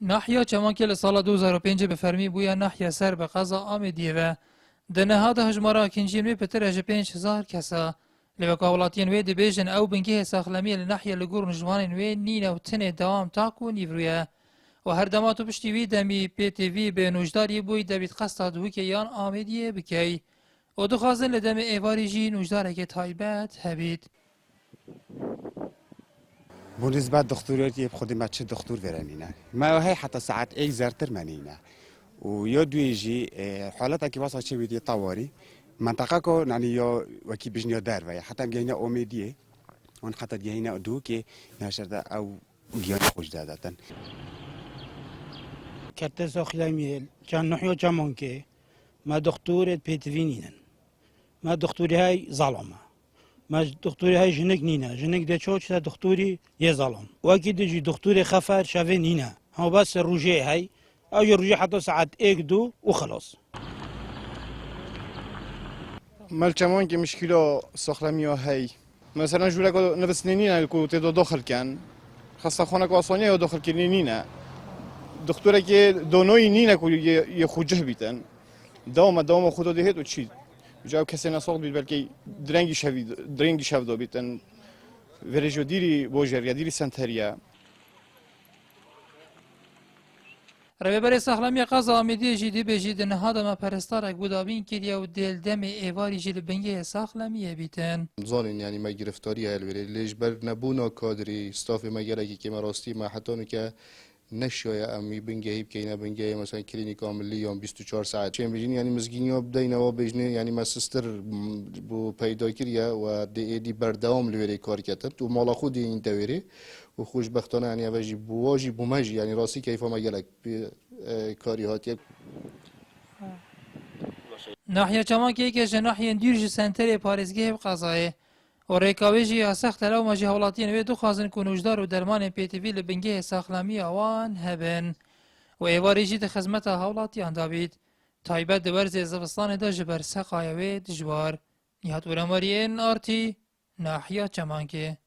ناحیه چمانکه لسال 2005 به فرمی بویا ناحیه سر به قضا آمدیه و دنها ده هجمارا کنجیم پتر اج 5000 کسا لوکا ولاتین وی دبیجن او بنگه ساخلمی لناحیه لگور نجوان وی نین و تن دوام تاکو نیورویا و هر دماتو پشتی وی دمی پی تی وی به نوجداری بوی دبیت قصد دو که یان آمدیه بکی و دو خازن لدم ایواری جی نوجداره که تایبت هبید بالنسبة للدكتورات خدي ما تشد دكتور فيرانينا ما هي حتى ساعات اي زرتر منينا ويودو يجي حالات كي وصل شيء بدي طواري منطقة كو يعني يو وكي بجنيو دار ويا حتى جينا اوميديه ون حتى جينا دو كي ناشر او جينا خوش دادتن كرت ساخلامي كان نحيو جامونكي ما دكتورة بيتفينينن ما دكتوري هاي ظلمه ما دكتوري هاي جنك نينا جنك ده شو شتا دكتوري يظلم واكيد يجي دكتوري خفر شافي نينا هو بس الرجاء هاي او الرجاء حتى ساعات ايك دو وخلاص مال که مشكلة ساخلامي هاي مثلا جولا كو نفس نينا كو تدو داخل كان خاصة خونك واسونيا يو داخل كنينا دكتورة كي دونوي نينا كو يخوجه بيتن دوما خودو دهت و چی جاو کسی نساخت بید بلکه درنگی شوید بیتن ورجو دیری بوجر دیری سنتریا رهبر ساخلمی قضا آمدی جدی به جد نهاد ما پرستارک بودابین کلیه و دل دم ایواری جل بنگه ساخلمیه بیتن. زانین یعنی ما گرفتاری هلوری لیش بر نبونا کادری استاف ما گرایی که مراستی ما حتی که نشیا امی بنگهی که اینا بنگهی مثلا کلینیک عملی یا 24 ساعت چه میگین یعنی مزگینیا بدین و بجنه یعنی ما سستر بو پیدا کردیا و دی بردام لوری کار کردن تو مال خودی این دوری و خوشبختانه یعنی واجی بواجی بومجی یعنی راستی کیف ما گلک کاری هاتی ناحیه چمانکه که ناحیه دیرج سنتر پاریزگه قضایه و ریکاویجی سخت لو ماجی حولاتین و دو خازن کنوجدار و درمان پی تی وی لبنگه ساخلامی آوان هبن و ایواریجی ده خدمت حولاتیان دابید تایبت دورز زوستان دا جبر سقایوی دجوار نیهات ورماری این آرتی ناحیه چمانکه